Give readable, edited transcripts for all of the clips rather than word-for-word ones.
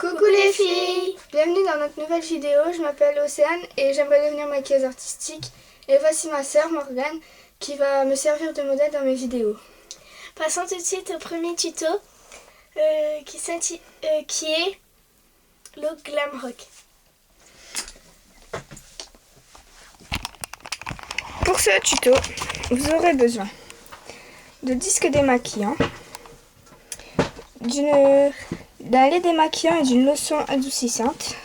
Coucou les filles! Bienvenue dans notre nouvelle vidéo, je m'appelle Océane et j'aimerais devenir maquilleuse artistique. Et voici ma sœur Morgane qui va me servir de modèle dans mes vidéos. Passons tout de suite au premier tuto qui est le glam rock. Pour ce tuto, vous aurez besoin de disques démaquillants, d'un lait démaquillant et d'une lotion adoucissante,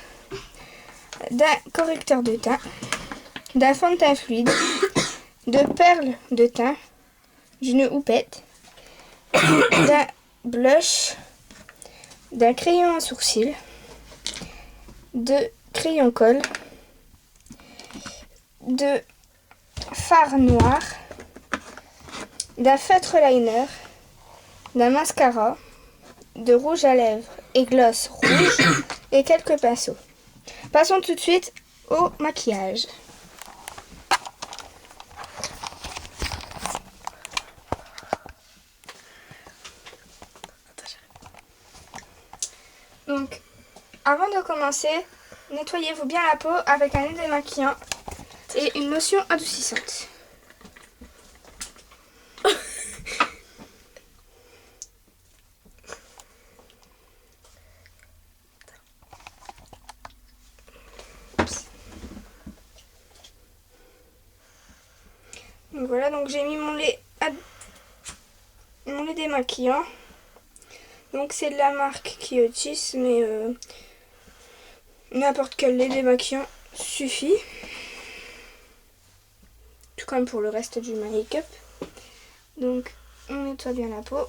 d'un correcteur de teint, d'un fond de teint fluide, de perles de teint, d'une houppette, d'un blush, d'un crayon à sourcils, de crayon colle, de fard noir, d'un feutre liner, d'un mascara, de rouge à lèvres et gloss rouge et quelques pinceaux. Passons tout de suite au maquillage. Donc, avant de commencer, nettoyez-vous bien la peau avec un lait démaquillant et une lotion adoucissante. Donc voilà, donc j'ai mis mon lait démaquillant. Donc c'est de la marque Kiotis, mais n'importe quel lait démaquillant suffit. Tout comme pour le reste du make-up. Donc on nettoie bien la peau.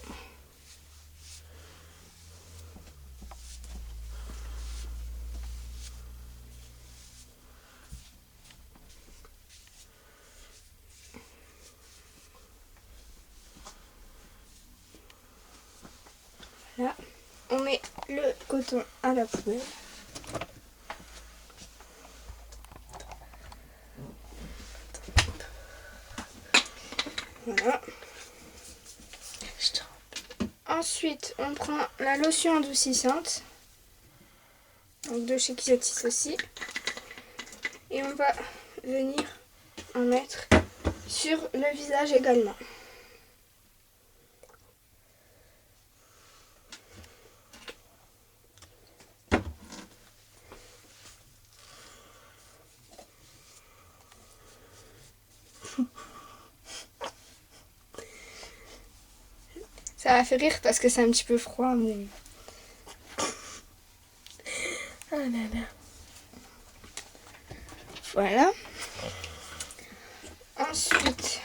Là, on met le coton à la poubelle. Voilà. Ensuite, on prend la lotion adoucissante, donc de chez Kiotis aussi, et on va venir en mettre sur le visage également. Ça va faire rire parce que c'est un petit peu froid, mais... Oh là là. Voilà. Ensuite,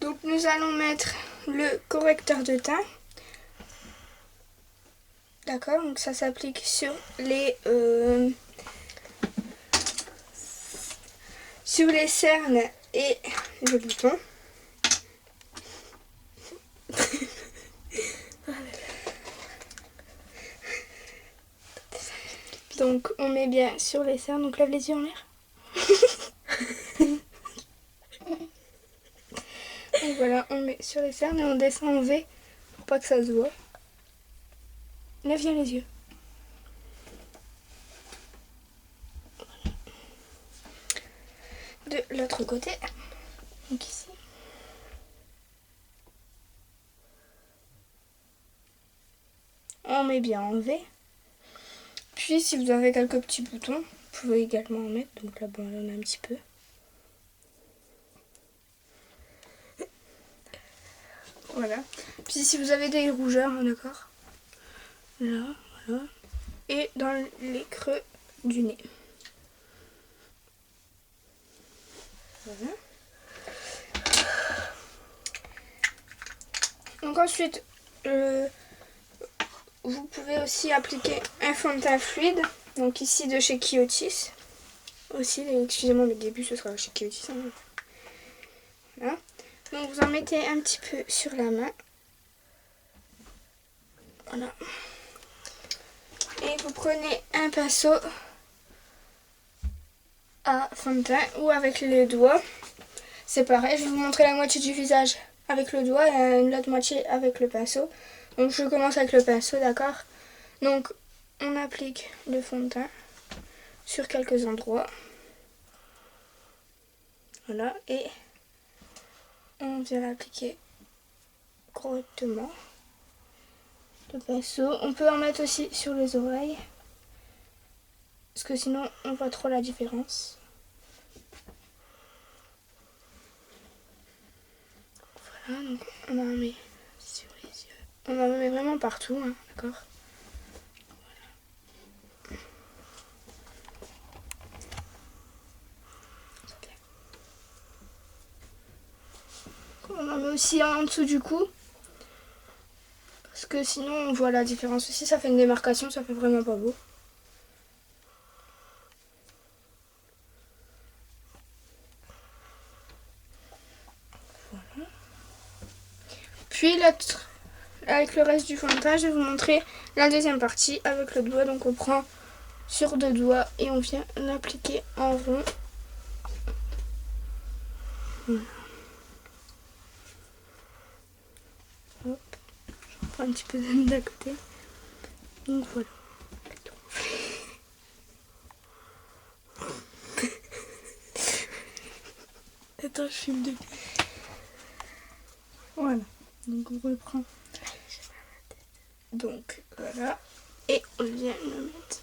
donc nous allons mettre le correcteur de teint. D'accord, donc ça s'applique sur les cernes et le bouton. Donc on met bien sur les cernes, donc lève les yeux en l'air. Donc voilà, on met sur les cernes et on descend en V pour pas que ça se voit. Lève bien les yeux. De l'autre côté, donc ici. On met bien en V. Puis si vous avez quelques petits boutons, vous pouvez également en mettre. Donc là, bon, on a un petit peu. Voilà. Puis si vous avez des rougeurs, d'accord. Là, voilà. Et dans les creux du nez. Voilà. Donc ensuite, vous pouvez aussi appliquer un fond de teint fluide. Donc ici de chez Kiotis. Aussi, excusez-moi, le début ce sera chez Kiotis. Hein. Voilà. Donc vous en mettez un petit peu sur la main. Voilà. Et vous prenez un pinceau à fond de teint ou avec les doigts. C'est pareil, je vais vous montrer la moitié du visage avec le doigt et l'autre moitié avec le pinceau. Donc je commence avec le pinceau, d'accord? Donc on applique le fond de teint sur quelques endroits. Voilà, et on vient l'appliquer correctement. Le pinceau, on peut en mettre aussi sur les oreilles. Parce que sinon on voit trop la différence. Voilà, donc on en met sur les yeux. On en met vraiment partout, hein, d'accord? Voilà. On en met aussi en dessous du cou. Parce que sinon on voit la différence aussi, ça fait une démarcation, ça fait vraiment pas beau. Voilà. Puis avec le reste du fond de teint, je vais vous montrer la deuxième partie avec le doigt. Donc on prend sur 2 doigts et on vient l'appliquer en rond. Voilà. Hop. Je reprends un petit peu d'à côté. Donc voilà. Attends, je filme depuis. Voilà. Donc on reprend. Donc voilà. Et on vient le mettre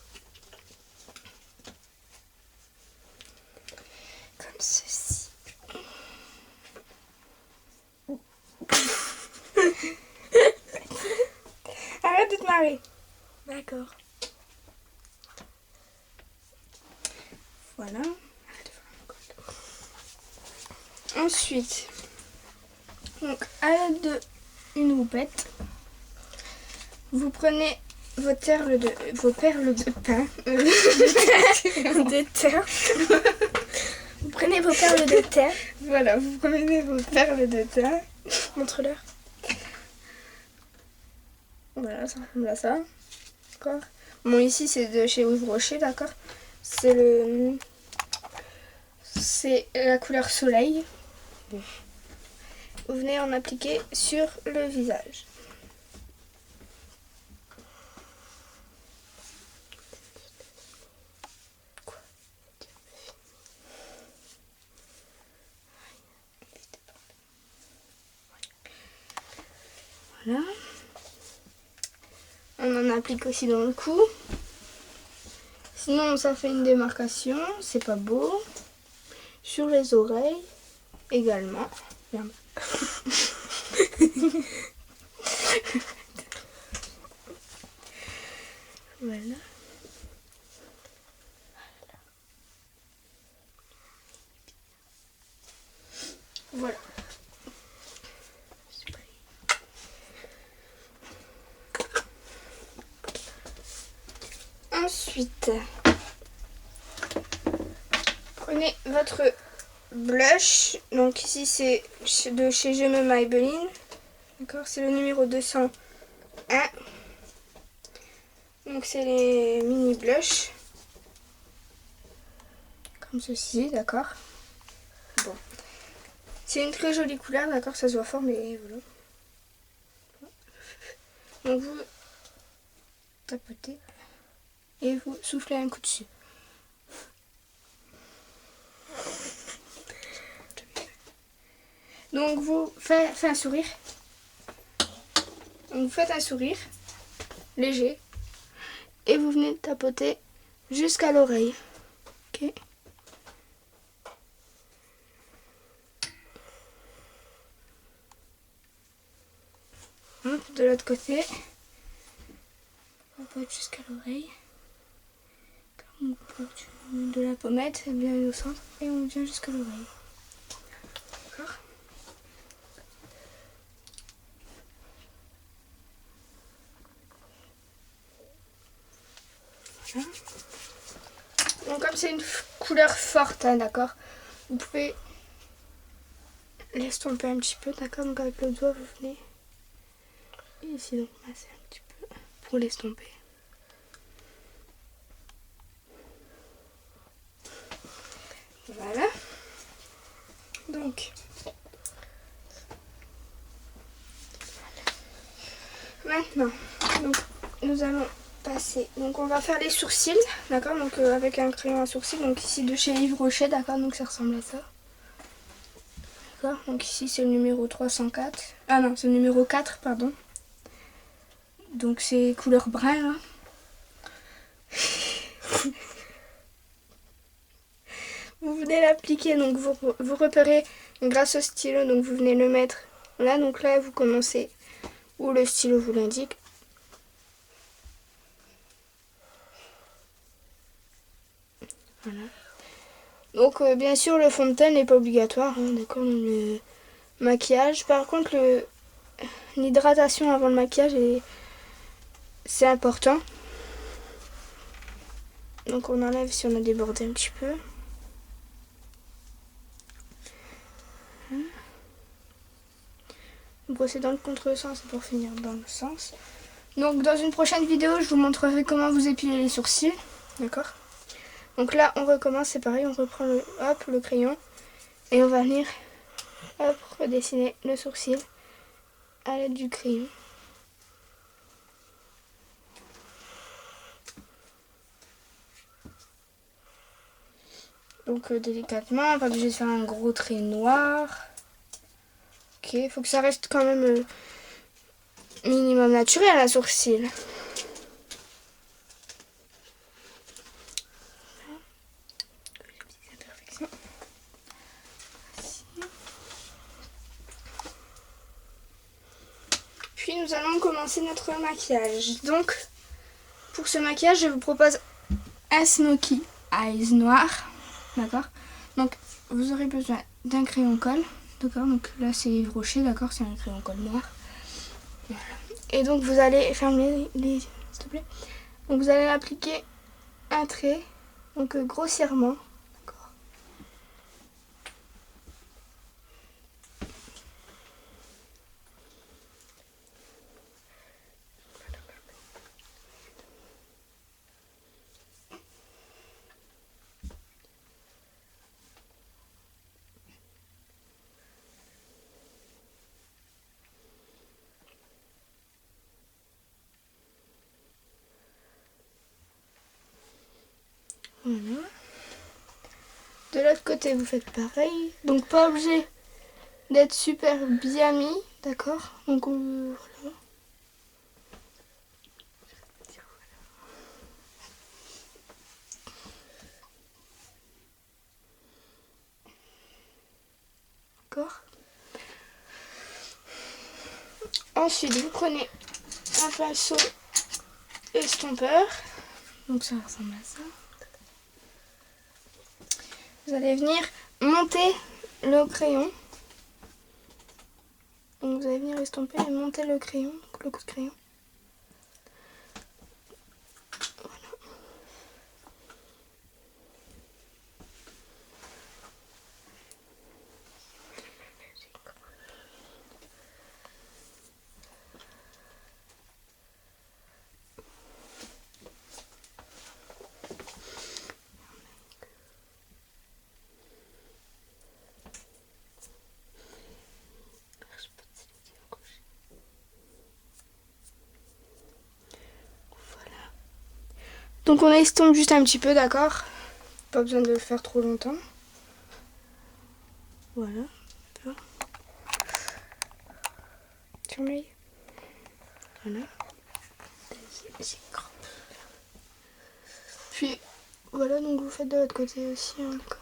comme ceci. Arrête de te marrer. D'accord. Voilà. Ensuite, donc à l'aide d'une houppette, vous prenez vos perles de pain, de terre. Vous prenez vos perles de terre. Voilà, vous prenez vos perles de teint. Montre-leur. Voilà, ça ressemble à ça. D'accord. Bon, ici c'est de chez Yves Rocher, d'accord. C'est la couleur soleil. Vous venez en appliquer sur le visage. Voilà. On en applique aussi dans le cou. Sinon, ça fait une démarcation. C'est pas beau. Sur les oreilles également. Merde. Voilà. Voilà. Ensuite, prenez votre blush. Donc ici c'est de chez Je me Maybelline. D'accord, c'est le numéro 201. Donc c'est les mini blush. Comme ceci, d'accord. Bon. C'est une très jolie couleur, d'accord, ça se voit fort, mais voilà. Donc vous tapotez et vous soufflez un coup dessus. Donc vous faites un sourire. Donc vous faites un sourire léger et vous venez tapoter jusqu'à l'oreille. Ok. Hop, de l'autre côté. On tapote jusqu'à l'oreille. Comme de la pommette, bien au centre et on vient jusqu'à l'oreille. D'accord. Voilà. Donc comme c'est une couleur forte, hein, d'accord, vous pouvez l'estomper un petit peu, d'accord. Donc avec le doigt vous venez ici donc masser un petit peu pour l'estomper. Voilà. Donc Maintenant, donc, nous allons passer. Donc on va faire les sourcils, d'accord, donc avec un crayon à sourcils, donc ici de chez Yves Rocher, d'accord, donc ça ressemble à ça. D'accord, donc ici c'est le numéro 304. Ah non, c'est le numéro 4, pardon. Donc c'est couleur brun là. Vous venez l'appliquer, donc vous repérez grâce au stylo, donc vous venez le mettre là, donc là vous commencez où le stylo vous l'indique. Voilà. Donc bien sûr le fond de teint n'est pas obligatoire, hein, d'accord, le maquillage. Par contre l'hydratation avant le maquillage c'est important. Donc on enlève si on a débordé un petit peu. On procède dans le contresens pour finir dans le sens. Donc dans une prochaine vidéo je vous montrerai comment vous épilez les sourcils, d'accord. Donc là on recommence, c'est pareil, on reprend le crayon et on va venir redessiner le sourcil à l'aide du crayon. Donc délicatement, pas obligé de faire un gros trait noir. Ok, faut que ça reste quand même minimum naturel un sourcil. Puis nous allons commencer notre maquillage. Donc pour ce maquillage je vous propose un smoky eyes noir, d'accord. Donc vous aurez besoin d'un crayon colle, d'accord. Donc là c'est Yves Rocher, d'accord, c'est un crayon colle noir. Voilà. Et donc vous allez fermer les yeux, s'il te plaît. Donc vous allez appliquer un trait, donc grossièrement, d'accord. Voilà. De l'autre côté vous faites pareil, donc pas obligé d'être super bien mis, d'accord. Donc voilà. D'accord. Ensuite vous prenez un pinceau estompeur, donc ça ressemble à ça. Vous allez venir monter le crayon. Donc vous allez venir estomper et monter le crayon, le coup de crayon. Voilà. Donc on estompe juste un petit peu, d'accord. Pas besoin de le faire trop longtemps. Voilà. Sur l'œil. Voilà. Puis voilà, donc vous faites de l'autre côté aussi, hein, d'accord.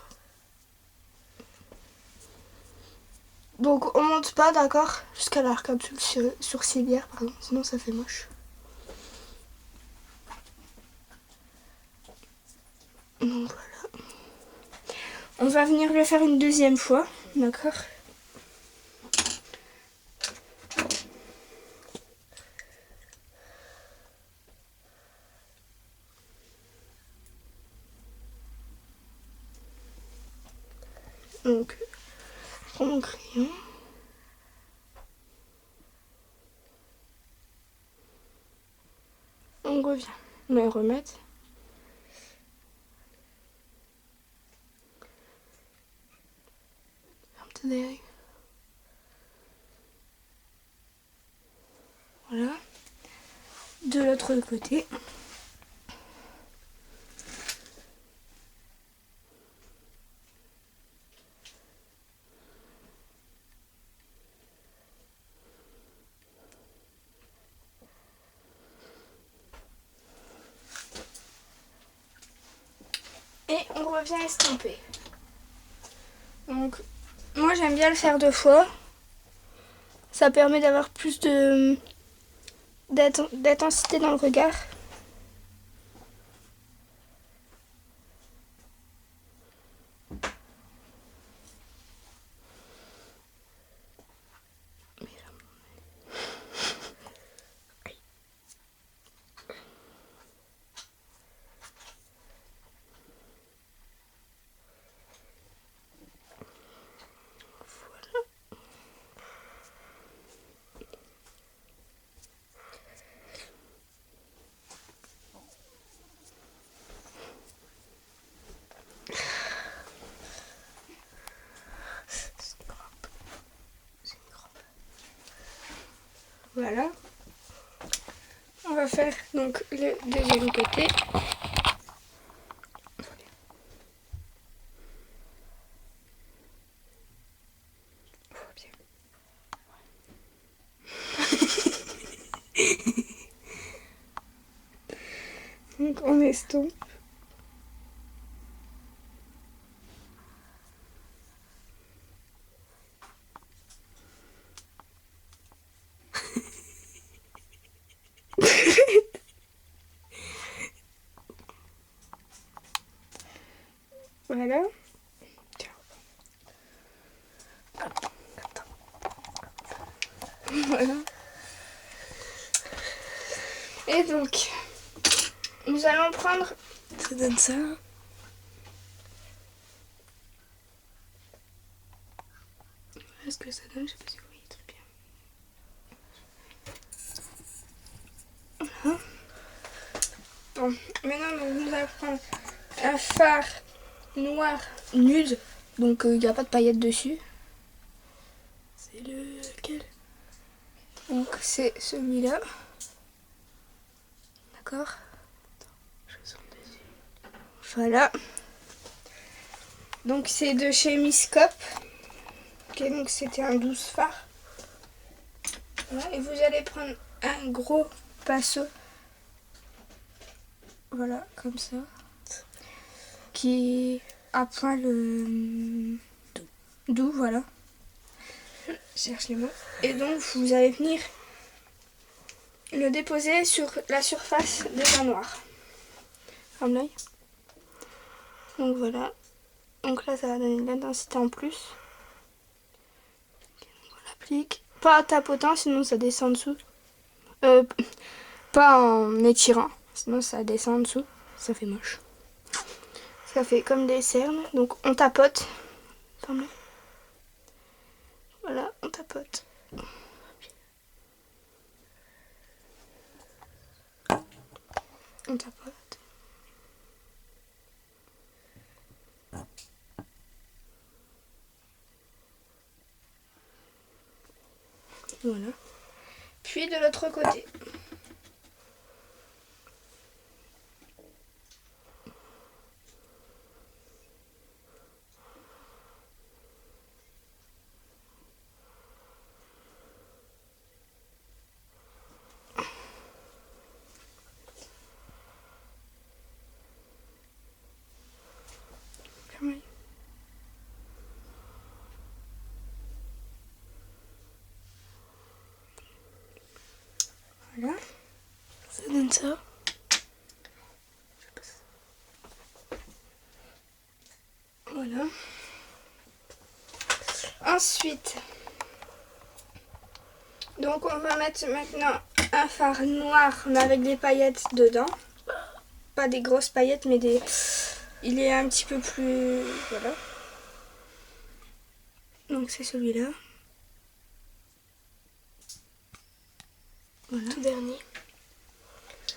Donc on monte pas, d'accord, jusqu'à l'arcade sourcilière, pardon, sinon ça fait moche. Donc voilà. On va venir le faire une deuxième fois, d'accord. Donc, je prends mon crayon. On revient. On va le remettre. Ferme tes yeux. Voilà. de l'autre côté. Et on revient estomper. Donc, moi j'aime bien le faire 2 fois. Ça permet d'avoir plus d'intensité dans le regard. Voilà. On va faire donc le deuxième côté. Donc on estompe. Voilà. Voilà. Et donc, nous allons prendre... Ça donne ça. Est-ce que ça donne? Je sais pas si vous voyez très bien. Voilà. Bon, maintenant donc, nous allons prendre un fard noir nude. Donc il n'y a pas de paillettes dessus. C'est lequel? Donc c'est celui-là. D'accord? Je sens dessus. Voilà. Donc c'est de chez Miscope. Ok, donc c'était un 12 fard. Voilà, et vous allez prendre un gros pinceau. Voilà, comme ça. Qui à point le doux, voilà. Je cherche les mots. Et donc vous allez venir le déposer sur la surface de la noire. Comme l'œil. Donc voilà. Donc là ça va donner de l'intensité en plus. On l'applique. Pas en tapotant, sinon ça descend en dessous. Pas en étirant, sinon ça descend en dessous. Ça fait moche. Ça fait comme des cernes. Donc on tapote. Ferme-le. Voilà, on tapote. On tapote. Voilà. Puis de l'autre côté. Ferme-le. Voilà. Ça donne ça. Voilà. Ensuite, donc on va mettre maintenant un fard noir mais avec des paillettes dedans. Pas des grosses paillettes mais des... Il est un petit peu plus... Voilà. Donc c'est celui-là. Voilà. Tout dernier.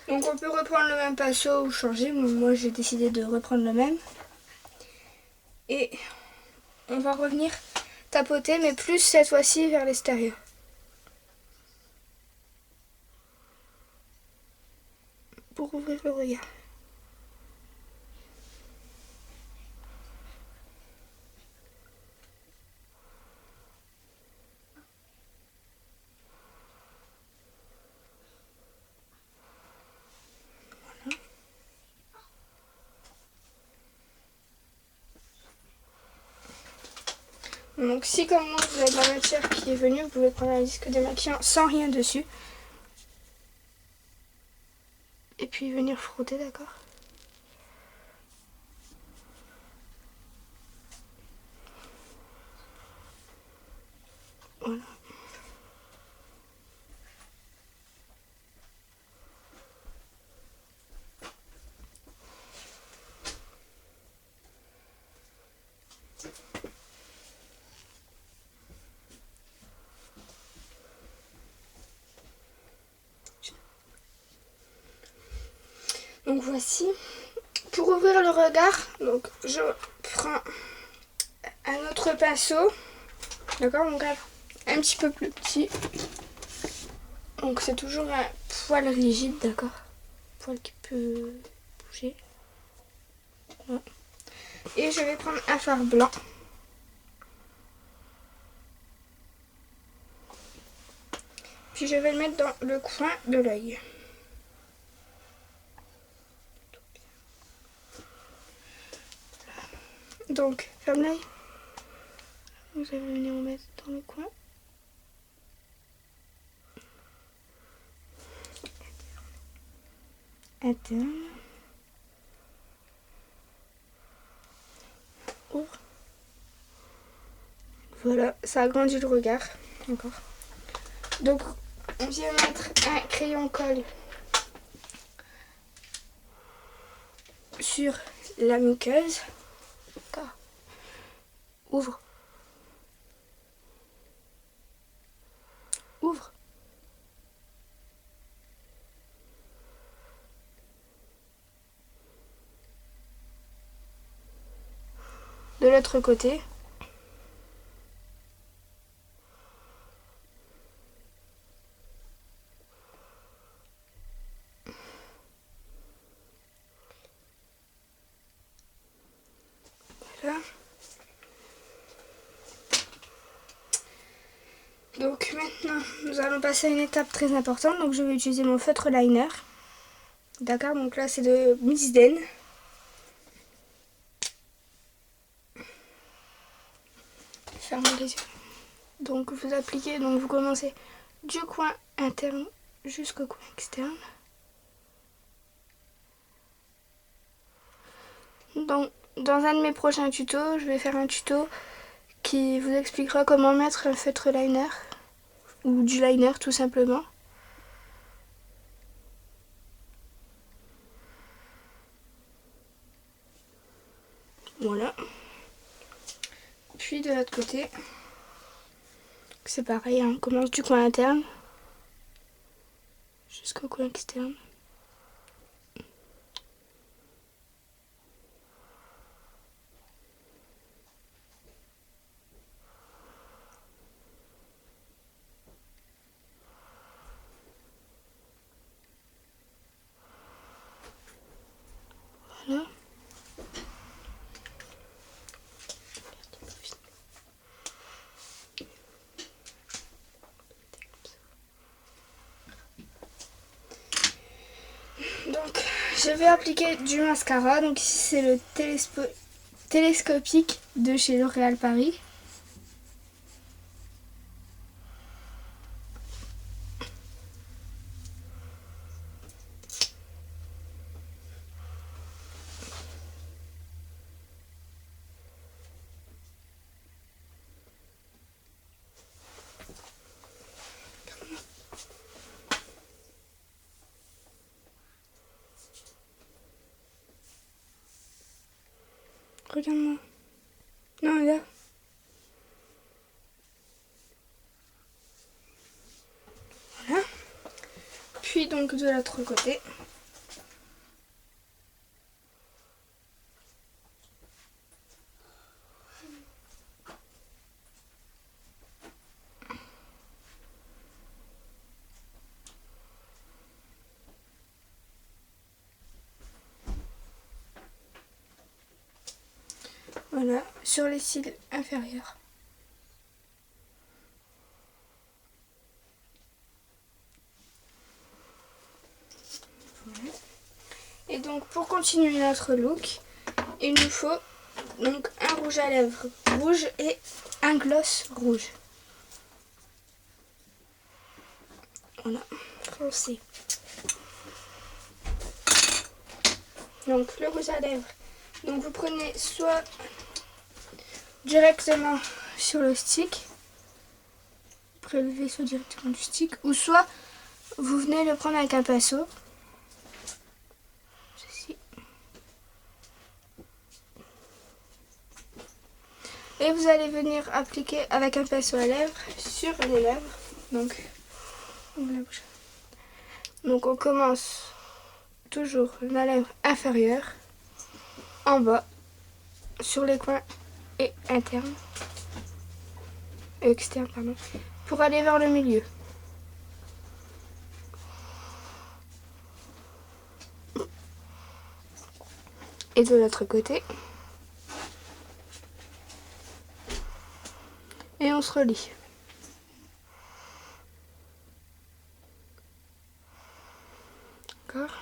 Donc on peut reprendre le même pinceau ou changer. Moi j'ai décidé de reprendre le même. Et on va revenir tapoter mais plus cette fois-ci vers l'extérieur. pour ouvrir le regard. Donc si comme moi vous avez de la matière qui est venue, vous pouvez prendre un disque démaquillant sans rien dessus. Et puis venir frotter, d'accord? Voilà. Donc voici, pour ouvrir le regard, donc je prends un autre pinceau, d'accord, donc un petit peu plus petit. Donc c'est toujours un poil rigide, d'accord, poil qui peut bouger. Voilà. Et je vais prendre un fard blanc. Puis je vais le mettre dans le coin de l'œil. Donc, ferme l'œil. Vous allez venir en mettre dans le coin. Interne. Ouvre. Voilà, ça agrandit le regard. D'accord. Donc, on vient mettre un crayon colle sur la muqueuse. D'accord. Ouvre. Ouvre. De l'autre côté. Voilà. Donc maintenant, nous allons passer à une étape très importante. Donc je vais utiliser mon feutre liner. D'accord, donc là c'est de Miss Den. Fermez les yeux. Donc vous appliquez, donc vous commencez du coin interne jusqu'au coin externe. Dans un de mes prochains tutos, je vais faire un tuto qui vous expliquera comment mettre un feutre liner ou du liner tout simplement. Voilà. Puis de l'autre côté, c'est pareil, hein, on commence du coin interne jusqu'au coin externe. Voilà. Donc, je vais appliquer du mascara. Donc ici, c'est le télescopique de chez L'Oréal Paris. Regarde-moi. Non, là. Voilà. Puis donc de l'autre côté. Voilà, sur les cils inférieurs. Voilà. Et donc pour continuer notre look, il nous faut donc un rouge à lèvres rouge et un gloss rouge. Voilà, foncé. Donc le rouge à lèvres. Donc vous prenez soit directement sur le stick, prélevez soit directement du stick, ou soit vous venez le prendre avec un pinceau. Ceci. Et vous allez venir appliquer avec un pinceau à lèvres sur les lèvres. Donc on commence toujours la lèvre inférieure, en bas, sur les coins et internes, externes, pardon, pour aller vers le milieu. Et de l'autre côté. Et on se relie. D'accord.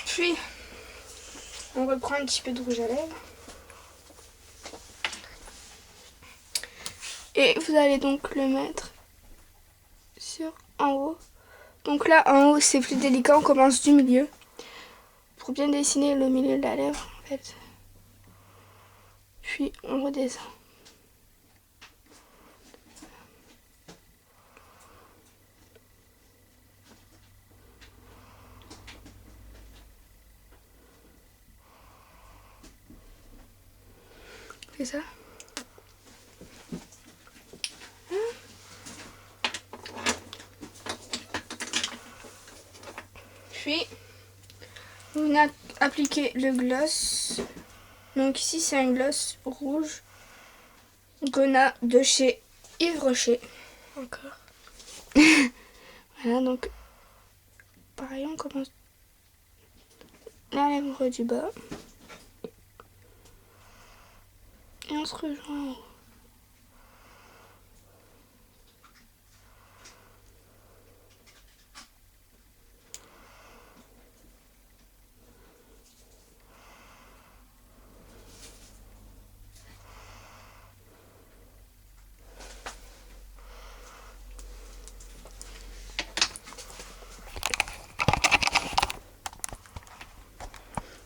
Puis, on reprend un petit peu de rouge à lèvres. Et vous allez donc le mettre sur en haut. Donc là, en haut, c'est plus délicat. On commence du milieu. Pour bien dessiner le milieu de la lèvre, en fait. Puis, on redescend. C'est ça. Puis, vous venez appliquer le gloss. Donc ici, c'est un gloss rouge Gonna de chez Yves Rocher. Encore. Voilà, donc pareil, on commence la lèvre du bas. Et on se rejoint en haut.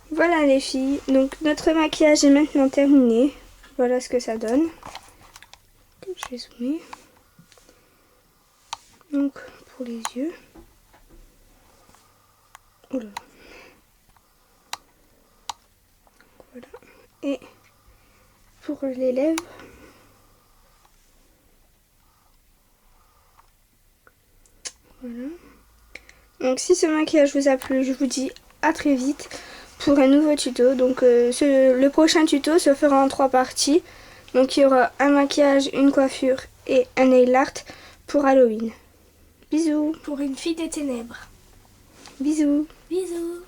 Voilà les filles, donc notre maquillage est maintenant terminé. Voilà ce que ça donne. Je vais zoomer. Donc pour les yeux. Oula. Voilà. Et pour les lèvres. Voilà. Donc si ce maquillage vous a plu, je vous dis à très vite pour un nouveau tuto. Donc le prochain tuto se fera en 3 parties. Donc il y aura un maquillage, une coiffure et un nail art pour Halloween. Bisous. Pour une fille des ténèbres. Bisous. Bisous.